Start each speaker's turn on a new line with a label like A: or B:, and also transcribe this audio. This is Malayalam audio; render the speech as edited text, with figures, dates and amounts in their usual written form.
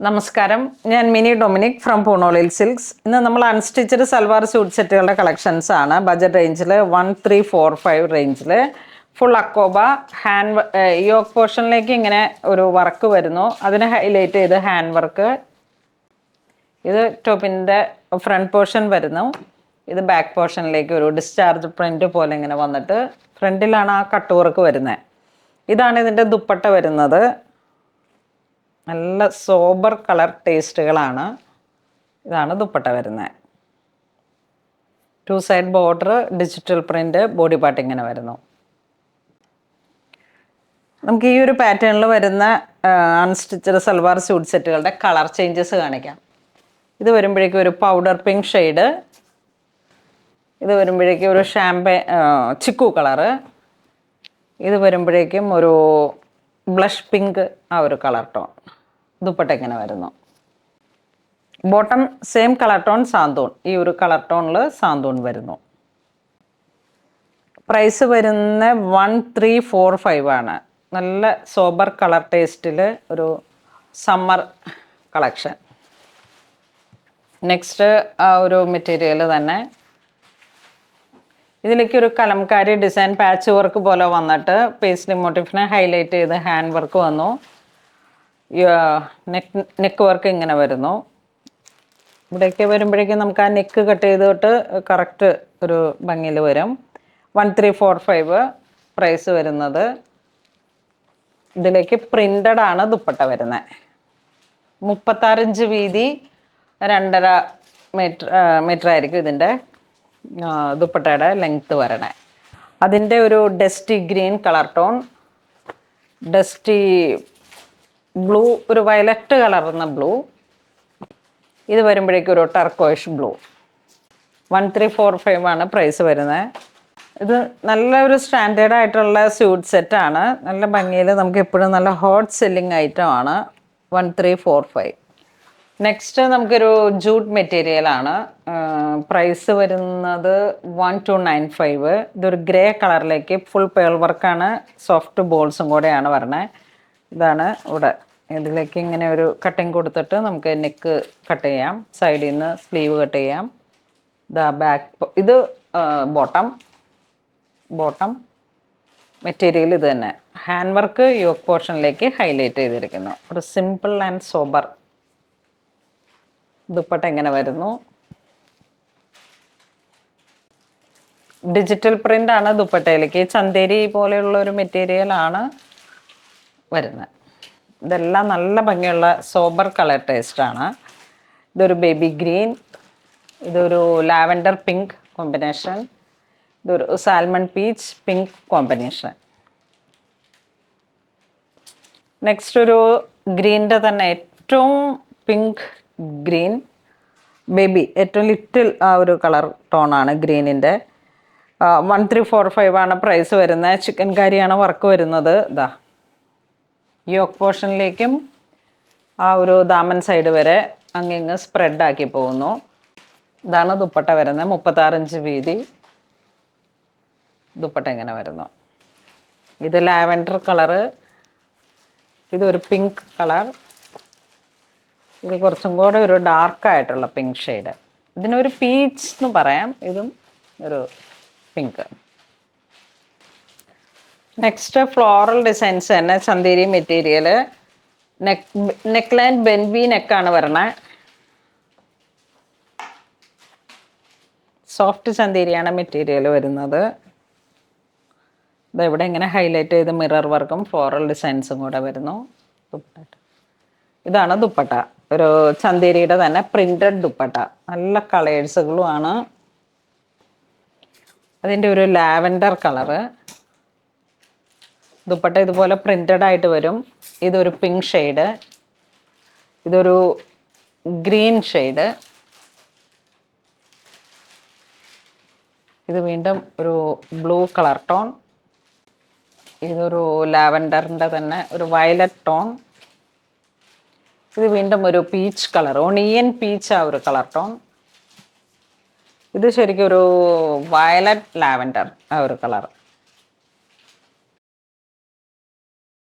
A: നമസ്കാരം, ഞാൻ മിനി ഡൊമിനിക് ഫ്രം പൂണോളിൽ സിൽക്സ്. ഇന്ന് നമ്മൾ അൺസ്റ്റിച്ചഡ് സൽവാർ സ്യൂട്ട് സെറ്റുകളുടെ കളക്ഷൻസ് ആണ്. ബജറ്റ് റേഞ്ചിൽ 1345 റേഞ്ചിൽ ഫുൾ അക്കോബ ഹാൻഡ് യോക്ക് പോർഷനിലേക്ക് ഇങ്ങനെ ഒരു വർക്ക് വരുന്നു. അതിനെ ഹൈലൈറ്റ് ചെയ്ത് ഹാൻഡ് വർക്ക്. ഇത് ടോപ്പിൻ്റെ ഫ്രണ്ട് പോർഷൻ വരുന്നു. ഇത് ബാക്ക് പോർഷനിലേക്ക് ഒരു ഡിസ്ചാർജ് പ്രിന്റ് പോലെ ഇങ്ങനെ വന്നിട്ട് ഫ്രണ്ടിലാണ് ആ കട്ട് വർക്ക് വരുന്നത്. ഇതാണ് ഇതിൻ്റെ ദുപ്പട്ട വരുന്നത്. നല്ല സോബർ കളർ ടേസ്റ്റുകളാണ്. ഇതാണ് ദുപ്പട്ട വരുന്നത്. 2 side border, digital print, body part ഇങ്ങനെ വരുന്നു. നമുക്ക് ഈ ഒരു പാറ്റേണിൽ വരുന്ന അൺസ്റ്റിച്ചഡ് സൽവാർ സ്യൂട്ട് സെറ്റുകളുടെ കളർ ചേഞ്ചസ് കാണിക്കാം. ഇത് വരുമ്പോഴേക്കും ഒരു പൗഡർ പിങ്ക് ഷെയ്ഡ്, ഇത് വരുമ്പോഴേക്കും ഒരു ചിക്കു കളറ്, ഇത് വരുമ്പോഴേക്കും ഒരു ബ്ലഷ് പിങ്ക് ആ ഒരു കളർ ടോൺ. ദുപ്പട്ട ഇങ്ങനെ വരുന്നു. Bottom same colour tone santoon, ഈ ഒരു കളർ ടോണിൽ സാന്തൂൺ വരുന്നു. പ്രൈസ് വരുന്ന 1345 ആണ്. നല്ല സോബർ കളർ ടേസ്റ്റിൽ ഒരു സമ്മർ കളക്ഷൻ. നെക്സ്റ്റ് ആ ഒരു മെറ്റീരിയൽ തന്നെ, ഇതിലേക്ക് ഒരു കലംകാരി ഡിസൈൻ പാച്ച് വർക്ക് പോലെ വന്നിട്ട് പേസ്ലി മോട്ടീഫിനെ ഹൈലൈറ്റ് ചെയ്ത് ഹാൻഡ് വർക്ക് വന്നു. നെക്ക് വർക്ക് ഇങ്ങനെ വരുന്നു. ഇവിടേക്ക് വരുമ്പോഴേക്കും നമുക്ക് ആ നെക്ക് കട്ട് ചെയ്തിട്ട് കറക്റ്റ് ഒരു ഭംഗിയിൽ വരും. 1345 പ്രൈസ് വരുന്നത്. ഇതിലേക്ക് പ്രിൻ്റഡ് ആണ് ദുപ്പട്ട വരുന്നത്. 36 ഇഞ്ച് വീതി, 2.5 മീറ്റർ ആയിരിക്കും ഇതിൻ്റെ ദുപ്പട്ടയുടെ ലെങ്ത്ത് വരണേ. അതിൻ്റെ ഒരു dusty green colour tone, dusty blue, ഒരു വയലറ്റ് കളർന്ന ബ്ലൂ. ഇത് വരുമ്പോഴേക്കും ഒരു ടർക്കോയിഷ് ബ്ലൂ. 1345 ആണ് പ്രൈസ് വരുന്നത്. ഇത് നല്ലൊരു സ്റ്റാൻഡേർഡ് ആയിട്ടുള്ള സ്യൂട്ട് സെറ്റാണ്. നല്ല ഭംഗിയിൽ നമുക്ക് എപ്പോഴും നല്ല ഹോട്ട് സെല്ലിങ് ഐറ്റം ആണ്. 1345. നെക്സ്റ്റ് നമുക്കൊരു ജൂട്ട് മെറ്റീരിയലാണ്. പ്രൈസ് വരുന്നത് 1295. ഇതൊരു ഗ്രേ കളറിലേക്ക് ഫുൾ പേൾ വർക്കാണ്, സോഫ്റ്റ് ബോൾസും കൂടെയാണ് വരണത്. ഇതാണ് ഇവിടെ. ഇതിലേക്ക് ഇങ്ങനെ ഒരു കട്ടിങ് കൊടുത്തിട്ട് നമുക്ക് നെക്ക് കട്ട് ചെയ്യാം, സൈഡിൽ നിന്ന് സ്ലീവ് കട്ട് ചെയ്യാം. ബാക്ക് ഇത് ബോട്ടം മെറ്റീരിയൽ ഇത് തന്നെ. ഹാൻഡ് വർക്ക് യോക്ക് പോർഷനിലേക്ക് ഹൈലൈറ്റ് ചെയ്തിരിക്കുന്നു. ഒരു സിമ്പിൾ ആൻഡ് സോബർ ദുപ്പട്ട ഇങ്ങനെ വരുന്നു. ഡിജിറ്റൽ പ്രിന്റ് ആണ് ദുപ്പട്ടയിലേക്ക്. ചന്തേരി പോലെയുള്ള ഒരു മെറ്റീരിയലാണ് വരുന്നത്. ഇതെല്ലാം നല്ല ഭംഗിയുള്ള സോബർ കളർ ടേസ്റ്റാണ്. ഇതൊരു ബേബി ഗ്രീൻ, ഇതൊരു ലാവൻഡർ പിങ്ക് കോമ്പിനേഷൻ, ഇതൊരു salmon peach pink combination. Next ഒരു ഗ്രീനിൻ്റെ തന്നെ ഏറ്റവും പിങ്ക് ഗ്രീൻ, ബേബി ഏറ്റവും ലിറ്റിൽ ആ ഒരു കളർ ടോണാണ് ഗ്രീനിൻ്റെ. 1345 ആണ് പ്രൈസ് വരുന്നത്. ചിക്കൻ കറിയാണ് വർക്ക് വരുന്നത്. ഇതാ യോക്ക് പോർഷനിലേക്കും ആ ഒരു ദാമൻ സൈഡ് വരെ അങ്ങിങ്ങ് സ്പ്രെഡാക്കി പോകുന്നു. ഇതാണ് ദുപ്പട്ട വരുന്നത്. 36 ഇഞ്ച് വീതി ദുപ്പട്ട ഇങ്ങനെ വരുന്നു. ഇത് ലാവൻഡർ കളറ്, ഇതൊരു പിങ്ക് കളർ, ഇത് കുറച്ചും കൂടെ ഒരു ഡാർക്കായിട്ടുള്ള പിങ്ക് ഷെയ്ഡ്. ഇതിനൊരു പീച്ച് എന്ന് പറയാം. ഇതും ഒരു പിങ്ക്. നെക്സ്റ്റ് ഫ്ലോറൽ ഡിസൈൻസ് തന്നെ, ചന്തേരി മെറ്റീരിയൽ. നെക്ക് ലൈൻ ബെൻവി നെക്കാണ് വരണേ. സോഫ്റ്റ് ചന്തേരിയാണ് മെറ്റീരിയൽ വരുന്നത്. ഇതെവിടെ ഇങ്ങനെ ഹൈലൈറ്റ് ചെയ്ത് മിറർ വർക്കും ഫ്ലോറൽ ഡിസൈൻസും കൂടെ വരുന്നു. ഇതാണ് ദുപ്പട്ട. ഒരു ചന്തേരിയുടെ തന്നെ പ്രിന്റഡ് ദുപ്പട്ട. നല്ല കളേഴ്സുകളുമാണ്. അതിൻ്റെ ഒരു ലാവൻഡർ കളറ്. ദുപ്പട്ട ഇതുപോലെ പ്രിന്റഡ് ആയിട്ട് വരും. ഇതൊരു പിങ്ക് ഷെയ്ഡ്, ഇതൊരു ഗ്രീൻ ഷെയ്ഡ്, ഇത് വീണ്ടും ഒരു ബ്ലൂ കളർ ടോൺ, ഇതൊരു ലാവൻഡറിൻ്റെ തന്നെ ഒരു വയലറ്റ് ടോൺ, ഇത് വീണ്ടും ഒരു പീച്ച് കളർ, ഒണിയൻ പീച്ച് ആ ഒരു കളർ ടോൺ. ഇത് ശരിക്കും ഒരു വയലറ്റ് ലാവൻഡർ ആ ഒരു കളർ.